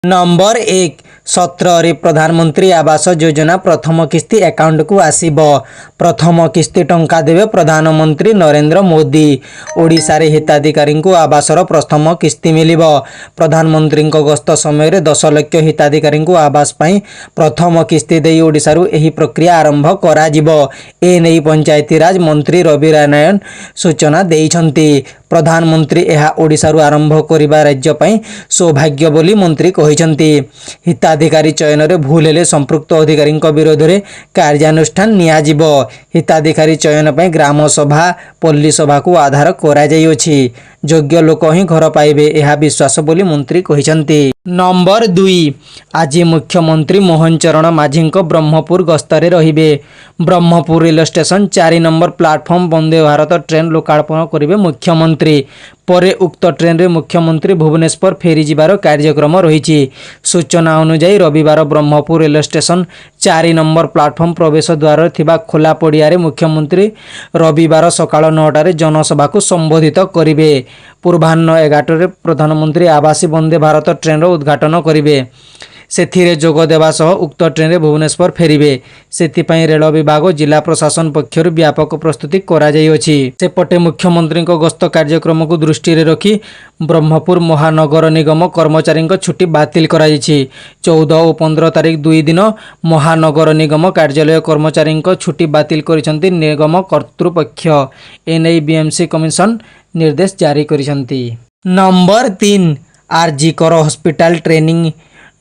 Number 1 17 प्रधानमंत्री आवास योजना प्रथम किस्ती अकाउंट को आसीब। प्रथम किस्ती टंका देवे प्रधानमंत्री नरेंद्र मोदी। ओडिशा रे हिताधिकारी को आवासर प्रथम किस्ती मिलिब। प्रधानमंत्री गस्त समय 10 लाख हिताधिकारी को आवास पाई प्रथम किस्ती दे ओडिशा रु एही प्रक्रिया आरंभ करा जिवो। ए नै पंचायती राज मंत्री रवि नारायण सूचना देइछंती। प्रधानमंत्री यह ओडिशा रु आरंभ करिबा राज्य पई सौभाग्य बोली मंत्री कहिसंती। हिताधिकारी चयन रे भूल हेले संपृक्त अधिकारी विरोध में कार्यानुष्ठान नियाजिबो। हिताधिकारी चयन पई ग्राम सभा पल्ली सभा को आधार करा जाइयोछि। योग्य लोक ही घर पाइबे यह विश्वास बोली मंत्री कहिसंती। नंबर 2 आज मुख्यमंत्री मोहन चरण माझी ब्रह्मपुर गस्तरे रहिबे। Brahmapur rail station 4 number platform Vande Bharat train लोकार्पण करिवे मुख्यमंत्री। परे उक्त ट्रेन रे मुख्यमंत्री भुवनेश्वर फेरी जिबार कार्यक्रम रहिछि। सूचना अनुसार रविवार Brahmapur rail station 4 number platform प्रवेश द्वार थिबा खोला पड़िया रे मुख्यमंत्री रविवार सकाळ 9 रे जनसभा को संबोधित करिवे। पूर्वाह्न 11 रे प्रधानमंत्री आवासी वंदे भारत ट्रेन रो उद्घाटन करिवे। सेथिरे जोग देवा सह उक्त ट्रेन रे भुवनेश्वर फेरिबे। सेथिपाई रेल विभाग जिला प्रशासन पक्षर व्यापक प्रस्तुति करा जाइयोछि। सेपटे मुख्यमंत्री गस्त कार्यक्रम को दृष्टि रे रखी ब्रह्मपुर महानगर निगम कर्मचारी छुट्टी बातिल करा जाइछि। 14 और 15 तारिख 2 दिन महानगर निगम कार्यालय कर्मचारी छुट्टी बातिल करिसंती निगम कर्तृपक्ष। एनई बीएमसी कमिशन निर्देश जारी करिसंती। नंबर 3 आरजी कर हॉस्पिटल ट्रेनिंग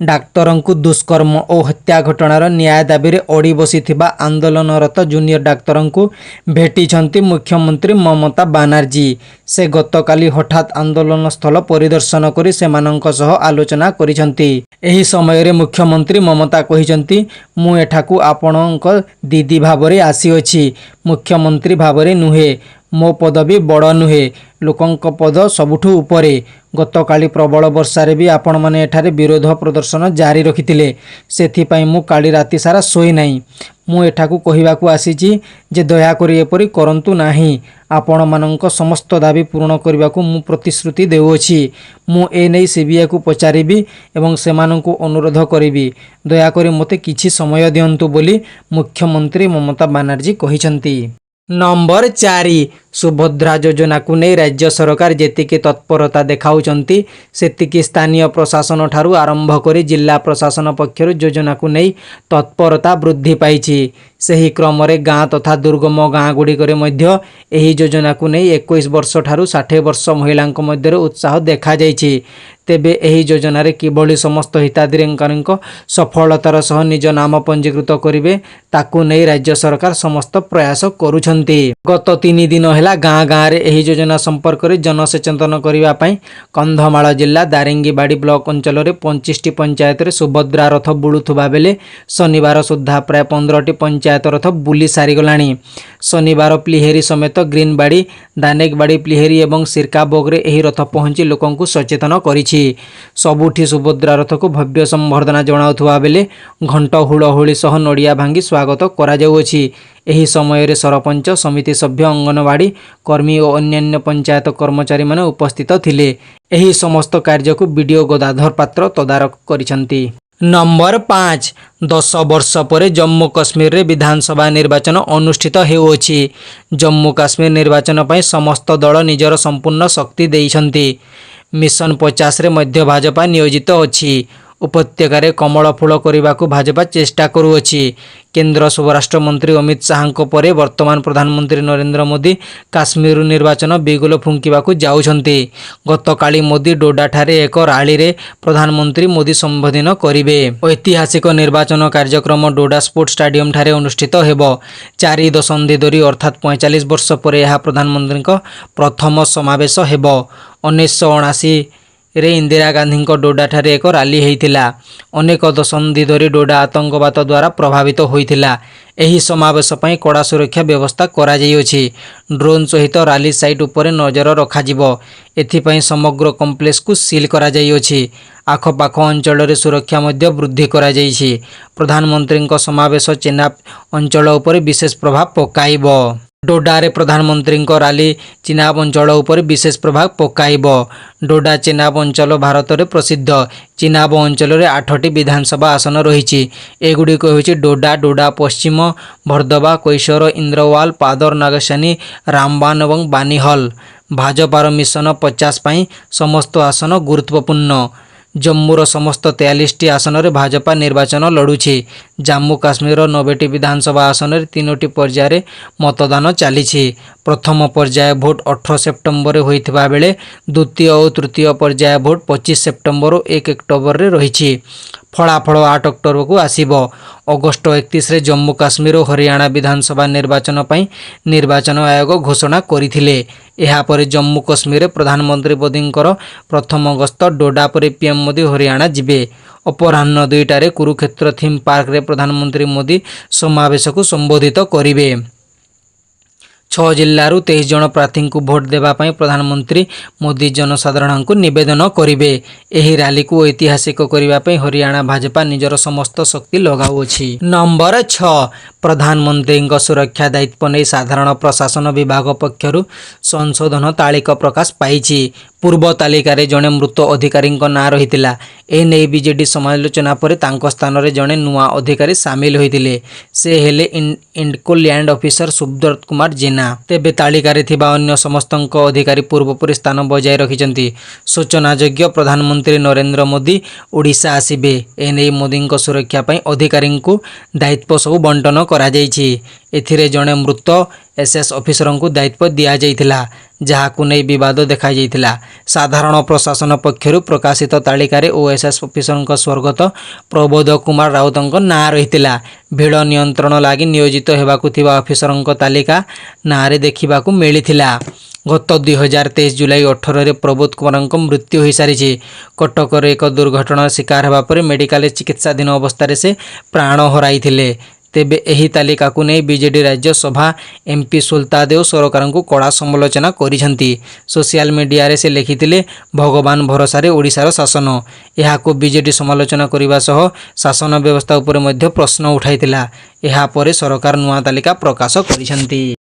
डाक्तरों को दुष्कर्म और हत्या घटनार न्याय दाबी में अड़ी बसी आंदोलनरत जूनियर डाक्तरों को भेटी मुख्यमंत्री ममता बानार्जी। से गतकाली हठात आंदोलन स्थल परिदर्शन करी सेमानंक सह आलोचना करिसंती। एही समय रे मुख्यमंत्री ममता कहिसंती मु एठाकू आपणक दीदी भाबरे आसीअछि, मुख्यमंत्री भाबरे नुहे। मो पदवी बड़ नुहे, लोकंक पद सबुठु उपरे। गतकाली प्रबल वर्षारे भी आपण माने एठारे विरोध प्रदर्शन जारी रखिथिले। सेथिपाई मु काली राति सारा सोई नाही। मु एठाकू कहिबाकू आसीछि जे दया करी एपरि करंतु नाही। आपण मानंक समस्त दाबी पूर्ण करबाकू मु प्रतिश्रुति देउछि। मु ए नै सीबीआई को पचारिबी एवं सेमानंकू अनुरोध करिबी। दया करी मते किछि समय दियंतु बोली मुख्यमंत्री ममता बानार्जी कहिसंती। नंबर 4 सुभद्रा योजना को नहीं राज्य सरकार जेतिकी तत्परता देखाउचंती सेतिकी स्थानीय प्रशासन ठारू आरंभ करी जिला प्रशासन पक्षर योजना को नहीं तत्परता वृद्धि पाइछि। सही क्रम रे गाँ तथा दुर्गम गाँ गुड़िकरे मध्य एही योजना को नहीं 21 वर्ष ठारू 60 वर्ष महिलांक मध्य उत्साह देखा जाइछि। तेबे एही योजना रे किभली समस्त हिताधिकारी सफलतार सह निज नाम पंजीकृत करिवे ताकू नहीं राज्य सरकार समस्त प्रयास करुछंती। गत 3 दिन हेला गाँ गाँ रे एही योजना संपर्क में जनसचेतन करिवा पई कंधमाल जिला दारिंगीबाड़ी ब्लॉक अंचल रे 25टी पंचायत रे सुभद्रा रथ बुलुथुबा बेले शनिवार सुधा प्राय 15टी पंचायत रथ बुली सारी गलानी। शनिवार प्लिहेरी समेत ग्रीनबाड़ी दानेकबाड़ी प्लिहेरी एवं सिरकाबोग रे एही रथ पहुंची लोकंकु को सचेतन करिछि। सबुठी सुभद्रा रथ को भव्य संबर्धना जणाउथुवा बेले घंट हुड़हुड़ी सह नड़िया भांगी स्वागत करा जाउछि। एही समय रे सरपंच समिति सभ्य अंगनवाड़ी कर्मी और अन्यान्य पंचायत कर्मचारी माने उपस्थित थिले। एही समस्त कार्य को वीडियो गदाधर पात्र तदारक करिसंती। नंबर 5 10 वर्ष पर जम्मू काश्मीर रे विधानसभा निर्वाचन अनुष्ठित हेउछि। जम्मू काश्मीर निर्वाचन पई समस्त दल निजर संपूर्ण शक्ति देइछंती। मिशन 50 रे मध्य भाजपा नियोजित अछि। उपत्यकार कमल फूल करने को भाजपा चेष्टा करुअछि। केंद्र स्वराष्ट्र मंत्री अमित शाह परे वर्तमान प्रधानमंत्री नरेंद्र मोदी काश्मीर निर्वाचन बिगुल फुंकिबा को जाउछंती। गतकाली मोदी डोडा ठारे एक रैली रे प्रधानमंत्री मोदी संबोधन करिवे। ऐतिहासिक निर्वाचन कार्यक्रम डोडा स्पोर्ट्स स्टेडियम ठारे अनुष्ठित हेबो। 4 दशंधि धरी अर्थात 45 वर्ष पर यह प्रधानमंत्री प्रथम समावेश हेबो। 1979 रे इंदिरा गांधी डोडा ठारे एक रैली होइथिला। अनेक दशंधि धरी डोडा आतंकवाद द्वारा प्रभावित होइथिला। एही समावेश पई कड़ा सुरक्षा व्यवस्था करा जाइयोछि। ड्रोन सहित रैली साइट उपरे नजर रखाजिबो। एथिपई समग्र कॉम्प्लेक्स को सील करा जाइयोछि। आखपाख अंचल रे सुरक्षा मध्य वृद्धि करा जाइछि। प्रधानमंत्री समावेश चेनाब अंचल उपरे विशेष प्रभाव पकाइबो। डोडारे प्रधानमंत्री राली चिनाब अंचल उपर विशेष प्रभाव पकाइब। डोडा चिनाब अंचल भारत में प्रसिद्ध। चिनाब अंचल में 8टी विधानसभा आसन रही। एगुड़िक होइछि डोडा, डोडा पश्चिम, भरदबा, कैसर, इंद्रवाल, पादर, नागसानी, रामबान और बानीहल। भाजपार मिशन 50 पाई समस्त आसन गुरुत्वपूर्ण। जम्मूर समस्त 43टी आसन में भाजपा निर्वाचन लड़ुछि। जम्मू काश्मीर 90टी विधानसभा आसन में 3टी पर्यायर मतदान चली। प्रथम पर्याय भोट 18 सेप्टेम्बर होइथिबा बेले द्वितीय और तृतीय पर्याय भोट 25 सेप्टेम्बर और 1 अक्टोबर रे रही। फलाफल 8 अक्टोबर को आसीब। अगस्ट 31 रे जम्मू काश्मीर और हरियाणा विधानसभा निर्वाचन पर निर्वाचन आयोग घोषणा करथिले। एहा परे जम्मू काश्मीर प्रधानमंत्री मोदींकर प्रथम गस्त। डोडा पर पीएम मोदी हरियाणा जिबे। अपराह्न 2टारे कुरुक्षेत्र थीम पार्क रे प्रधानमंत्री मोदी समावेश को संबोधित करिवे। 6 जिल्लारू 23 जन प्रार्थी को भोट देवाई प्रधानमंत्री मोदी जनसाधारण को निवेदन करिवे। एही रैली को ऐतिहासिक करने हरियाणा भाजपा निजर समस्त शक्ति लगाउछि। नंबर 6 प्रधानमंत्री सुरक्षा दायित्व नहीं साधारण प्रशासन विभाग पक्षरु संशोधन तालिका प्रकाश पाइछि। पूर्व तालिका रे जड़े मृत अधिकारी ना रही। एने बीजेडी समालोचना पर तांको स्थान रे जड़े नुआ अधिकारी सामिल होइतिले। से हेले इंडको लैंड ऑफिसर सुब्रत कुमार जेना। तेबे तालिका रे थिबा अन्य समस्त अधिकारी पूर्वपरि स्थान बजाय रखिछन्ति। सूचनायोग्य प्रधानमंत्री नरेंद्र मोदी ओडिशा आसिबे। एने मोदी सुरक्षा पई अधिकारी को दायित्व सब बंटन करा जायछि। एथिरे जड़े मृत एसएस ऑफिसर को दायित्व दिया जाइथिला, जहाकु नै विवाद देखा जाइथिला। साधारण प्रशासन पक्षरु प्रकाशित तालिका रे ओएसएस ऑफिसर स्वर्गत प्रबोध कुमार राउत ना रहितिला। भीड़ नियंत्रण लागि नियोजित हेबाकु थिबा ऑफिसर तालिका ना रे देखिबाकु मिलिथिला। गत 2023 जुलाई 18 रे प्रबोध कुमार मृत्यु हो सारी। कटक एक दुर्घटना शिकार होगा पर मेडिकल चिकित्साधीन अवस्था से प्राण हराइथिले। तेबे एही तालिका को नहीं बीजेडी राज्यसभा एमपी सुल्तादेव सरकार को कड़ा समालोचना करिसेंती। सोशल मीडिया रे से लिखिथिले भगवान भरोसा रे ओडिशार शासन। एहा को बीजेडी समालोचना करिबा सह शासन व्यवस्था उपर मध्य प्रश्न उठाइथिला। एहा परे सरकार नुआ तालिका प्रकाश करिसेंती।